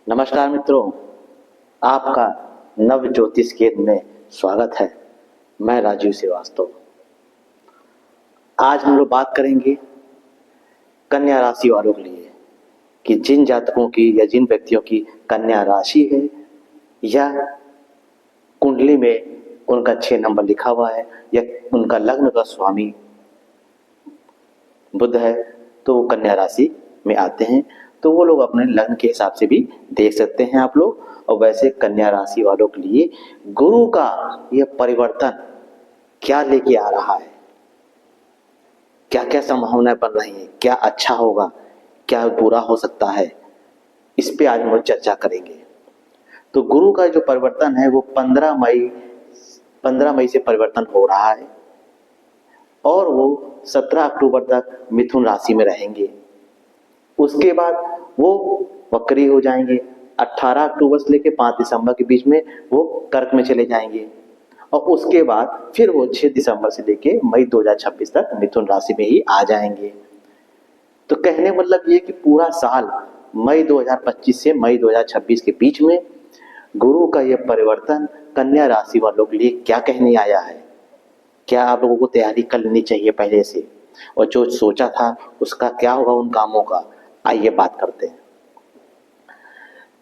नमस्कार मित्रों, आपका नव ज्योतिष केंद्र में स्वागत है। मैं राजीव श्रीवास्तव। आज हम लोग बात करेंगे कन्या राशि वालों के लिए कि जिन जातकों की या जिन व्यक्तियों की कन्या राशि है या कुंडली में उनका 6 नंबर लिखा हुआ है या उनका लग्न का स्वामी बुध है तो वो कन्या राशि में आते हैं, तो वो लोग अपने लग्न के हिसाब से भी देख सकते हैं आप लोग। और वैसे कन्या राशि वालों के लिए गुरु का यह परिवर्तन क्या लेके आ रहा है, क्या क्या संभावनाएं बन रही हैं, क्या अच्छा होगा, क्या बुरा हो सकता है, इस पे आज हम लोग चर्चा करेंगे। तो गुरु का जो परिवर्तन है वो 15 मई से परिवर्तन हो रहा है और वो 17 अक्टूबर तक मिथुन राशि में रहेंगे। उसके बाद वो वक्री हो जाएंगे। 18 अक्टूबर से लेकर 5 दिसंबर के बीच में वो कर्क में चले जाएंगे और उसके बाद फिर वो 6 दिसंबर से लेकर मई 2026 तक मिथुन राशि में ही आ जाएंगे। तो कहने मतलब ये कि पूरा साल मई 2025 से मई 2026 के बीच में गुरु का यह परिवर्तन कन्या राशि वालों के लिए क्या कहने आया है, क्या आप लोगों को तैयारी कर लेनी चाहिए पहले से, और जो सोचा था उसका क्या होगा उन कामों का, आइए बात करते हैं।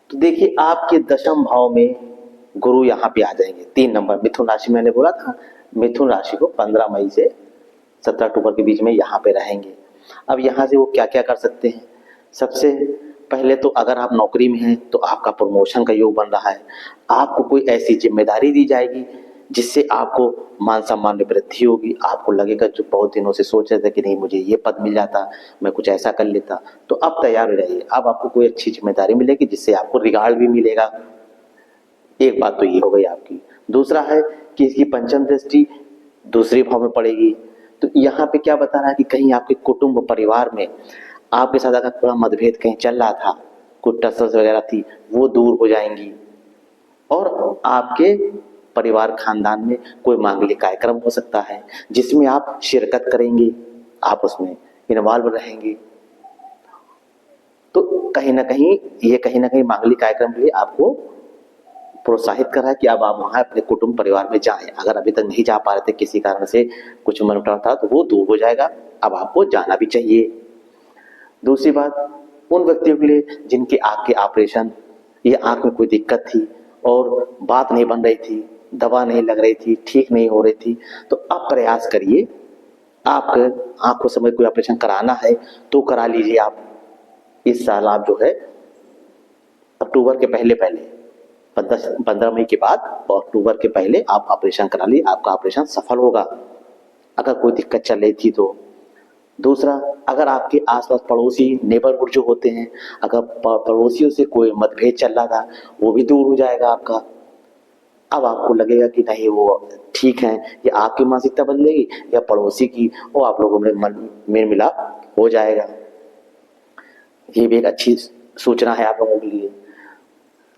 तो देखिए, आपके दशम भाव में गुरु यहाँ पे आ जाएंगे 3 नंबर मिथुन राशि। मैंने बोला था मिथुन राशि को 15 मई से 17 अक्टूबर के बीच में यहाँ पे रहेंगे। अब यहाँ से वो क्या क्या कर सकते हैं। सबसे पहले तो अगर आप नौकरी में हैं तो आपका प्रमोशन का योग बन रहा है। आपको कोई ऐसी जिम्मेदारी दी जाएगी जिससे आपको मान सम्मान में वृद्धि होगी। आपको लगेगा जो बहुत दिनों से सोच रहे थे कि नहीं मुझे ये पद मिल जाता, मैं कुछ ऐसा कर लेता, तो अब तैयार हो जाइए। अब आपको कोई अच्छी जिम्मेदारी मिलेगी जिससे आपको रिगार्ड भी मिलेगा। एक बात तो ये हो गई आपकी। दूसरा है कि इसकी पंचम दृष्टि दूसरे भाव में पड़ेगी। तो यहाँ पे क्या बता रहा है कि कहीं आपके कुटुंब परिवार में आपके साथ अगर थोड़ा मतभेद कहीं चल रहा था, कुछ टसल्स वगैरह थी, वो दूर हो जाएंगी। और आपके परिवार खानदान में कोई मांगलिक कार्यक्रम हो सकता है जिसमें आप शिरकत करेंगे, आप उसमें इन्वॉल्व रहेंगे। तो कहीं ना कहीं मांगलिक कार्यक्रम के लिए आपको प्रोत्साहित कर रहा है कि अब आप वहां अपने कुटुंब परिवार में जाएं। अगर अभी तक नहीं जा पा रहे थे, किसी कारण से कुछ मनमुटाव था, तो वो दूर हो जाएगा। अब आपको जाना भी चाहिए। दूसरी बात, उन व्यक्तियों के लिए जिनके आंख के ऑपरेशन या आंख में कोई दिक्कत थी और बात नहीं बन रही थी, दवा नहीं लग रही थी, ठीक नहीं हो रही थी, तो अब प्रयास करिए। आप आंख को समय कोई ऑपरेशन कराना है तो करा लीजिए। आप इस साल आप जो है अक्टूबर के पहले 15 मई के बाद और अक्टूबर के पहले आप ऑपरेशन करा लीजिए, आपका ऑपरेशन सफल होगा अगर कोई दिक्कत चल रही थी तो। दूसरा, अगर आपके आसपास पड़ोसी नेबरहुड जो होते हैं, अगर पड़ोसियों से कोई मतभेद चल रहा था, वो भी दूर हो जाएगा आपका। अब आपको लगेगा कि नहीं वो ठीक है, या आपकी मानसिकता बदलेगी या पड़ोसी की, और आप लोगों में मेल मिलाप हो जाएगा। ये भी एक अच्छी सूचना है आप लोगों के लिए।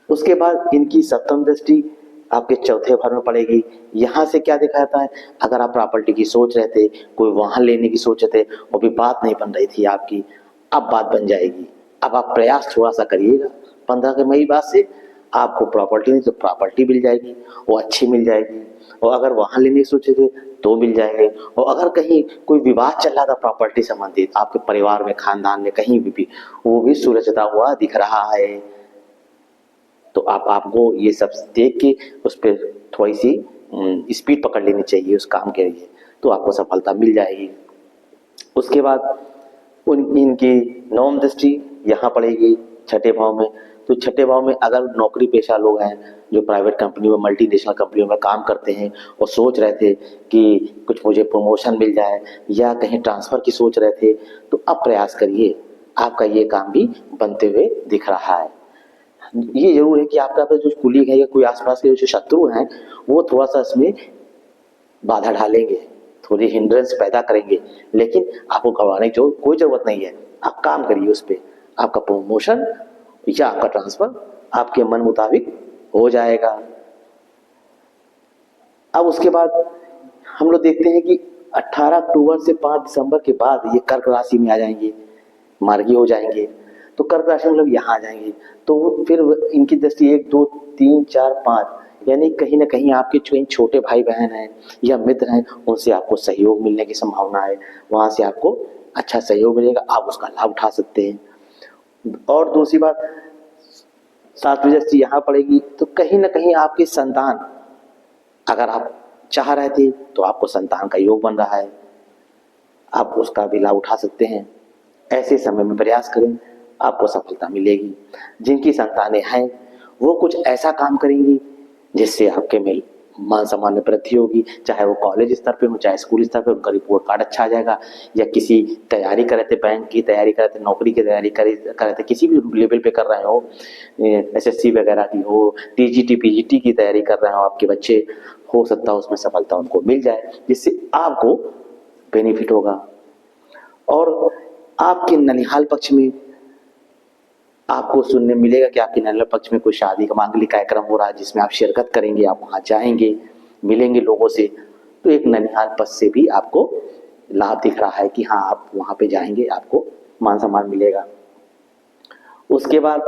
उसके बाद इनकी सप्तम दृष्टि आपके चौथे घर में पड़ेगी। यहाँ से क्या दिखाता है, अगर आप प्रॉपर्टी की सोच रहे थे, कोई वाहन लेने की सोच रहे थे और भी बात नहीं बन रही थी आपकी, अब बात बन जाएगी। अब आप प्रयास थोड़ा सा करिएगा। 15 मई बाद से आपको प्रॉपर्टी नहीं तो प्रॉपर्टी मिल जाएगी, वो अच्छी मिल जाएगी। और अगर वाहन लेने की सोचे थे तो मिल जाएंगे। और अगर कहीं कोई विवाद चल रहा था प्रॉपर्टी संबंधित आपके परिवार में, खानदान में, कहीं भी वो भी सुलझता हुआ दिख रहा है। तो आपको ये सब देख के उस पर थोड़ी सी स्पीड पकड़ लेनी चाहिए उस काम के लिए, तो आपको सफलता मिल जाएगी। उसके बाद इनकी नवम दृष्टि यहाँ पड़ेगी छठे भाव में। तो छठे भाव में अगर नौकरी पेशा लोग हैं जो प्राइवेट कंपनी में, मल्टीनेशनल कंपनियों में काम करते हैं और सोच रहे थे कि कुछ मुझे प्रमोशन मिल जाए या कहीं ट्रांसफर की सोच रहे थे, तो अब प्रयास करिए, आपका ये काम भी बनते हुए दिख रहा है। ये जरूर है कि आपका जो कुलीग है या कोई आसपास के जो शत्रु हैं वो थोड़ा सा इसमें बाधा डालेंगे, थोड़ी हिंड्रेंस पैदा करेंगे, लेकिन आपको घबराने की कोई जरूरत नहीं है। आप काम करिए उस पर, आपका प्रमोशन या आपका ट्रांसफर आपके मन मुताबिक हो जाएगा। अब उसके बाद हम लोग देखते हैं कि 18 अक्टूबर से 5 दिसंबर के बाद ये कर्क राशि में आ जाएंगे, मार्गी हो जाएंगे। तो कर्क राशि मतलब यहाँ आ जाएंगे, तो फिर इनकी दृष्टि 1 2 3 4 5, यानी कहीं ना कहीं आपके जो छोटे भाई बहन हैं या मित्र हैं, उनसे आपको सहयोग मिलने की संभावना है। वहां से आपको अच्छा सहयोग मिलेगा, आप उसका लाभ उठा सकते हैं। और दूसरी बात, 7वीं दृष्टि यहाँ पड़ेगी, तो कहीं ना कहीं आपके संतान, अगर आप चाह रहे थे तो आपको संतान का योग बन रहा है, आप उसका भी लाभ उठा सकते हैं। ऐसे समय में प्रयास करें, आपको सफलता मिलेगी। जिनकी संतानें हैं वो कुछ ऐसा काम करेंगी जिससे आपके में मान सम्मान में वृद्धि होगी, चाहे वो कॉलेज स्तर पे हो चाहे स्कूल स्तर पे, उनका रिपोर्ट कार्ड अच्छा आ जाएगा। या किसी तैयारी कर रहे थे, बैंक की तैयारी कर रहे थे, नौकरी की तैयारी कर रहे थे, किसी भी लेवल पे कर रहे हो, एसएससी वगैरह की हो, टीजीटी पीजीटी की तैयारी कर रहे हो आपके बच्चे, हो सकता है उसमें सफलता उनको मिल जाए, जिससे आपको बेनिफिट होगा। और आपके ननिहाल पक्ष में आपको सुनने मिलेगा कि आपके ननिहाल पक्ष में कोई शादी का मांगलिक कार्यक्रम हो रहा है, जिसमें आप शिरकत करेंगे, आप वहां जाएंगे, मिलेंगे लोगों से, तो एक ननिहाल पक्ष से भी आपको लाभ दिख रहा है कि हाँ आप वहां पे जाएंगे, आपको मान सम्मान मिलेगा। उसके बाद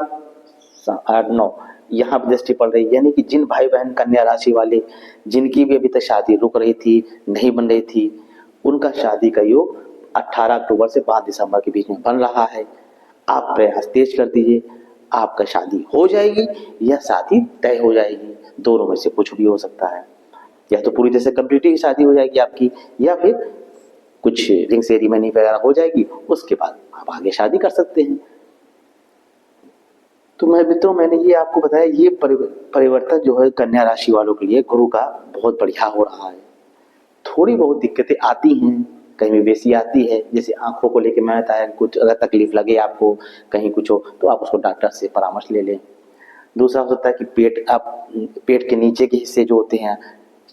8 9 यहाँ पर दृष्टि पड़ रही है, यानी कि जिन भाई बहन कन्या राशि वाले जिनकी भी अभी तक शादी रुक रही थी, नहीं बन रही थी, उनका शादी का योग 18 अक्टूबर से 5 दिसंबर के बीच में बन रहा है। आप प्रयास तेज कर दीजिए, आपका शादी हो जाएगी या शादी तय हो जाएगी, दोनों में से कुछ भी हो सकता है। या तो पूरी तरह से कंप्लीट ही शादी हो जाएगी आपकी, या फिर कुछ रिंग सेरेमनी वगैरह हो जाएगी, उसके बाद आप आगे शादी कर सकते हैं। तो मैं मित्रों, मैंने ये आपको बताया, ये परिवर्तन जो है कन्या राशि वालों के लिए गुरु का बहुत बढ़िया हो रहा है। थोड़ी बहुत दिक्कतें आती हैं, कहीं में बेसी आती है, जैसे आंखों को लेके मैं बताया, कुछ अगर तकलीफ लगे आपको, कहीं कुछ हो, तो आप उसको डॉक्टर से परामर्श ले लें। दूसरा हो सकता है कि पेट के नीचे के हिस्से जो होते हैं,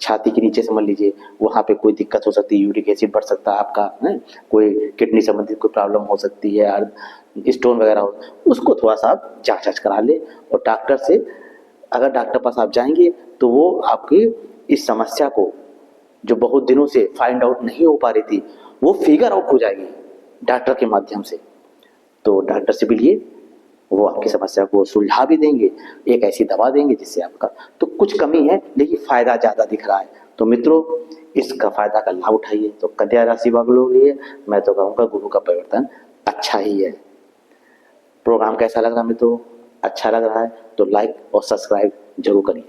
छाती के नीचे समझ लीजिए, वहां पे कोई दिक्कत हो सकती है, यूरिक एसिड बढ़ सकता है आपका, है कोई किडनी संबंधित कोई प्रॉब्लम हो सकती है, और स्टोन वगैरह हो, उसको थोड़ा सा आप जांच करा ले। और डॉक्टर से, अगर डॉक्टर पास आप जाएंगे तो वो आपकी इस समस्या को, जो बहुत दिनों से फाइंड आउट नहीं हो पा रही थी, वो फिगर आउट हो जाएगी डॉक्टर के माध्यम से। तो डॉक्टर से मिलिए, वो आपकी समस्या को सुलझा भी देंगे, एक ऐसी दवा देंगे जिससे आपका तो कुछ कमी है लेकिन फायदा ज्यादा दिख रहा है। तो मित्रों, इसका फायदा का लाभ उठाइए। तो कन्या राशि वालों के लिए मैं तो कहूँगा गुरु का परिवर्तन अच्छा ही है। प्रोग्राम कैसा लग रहा है मित्रों? अच्छा लग रहा है तो लाइक और सब्सक्राइब जरूर करिए।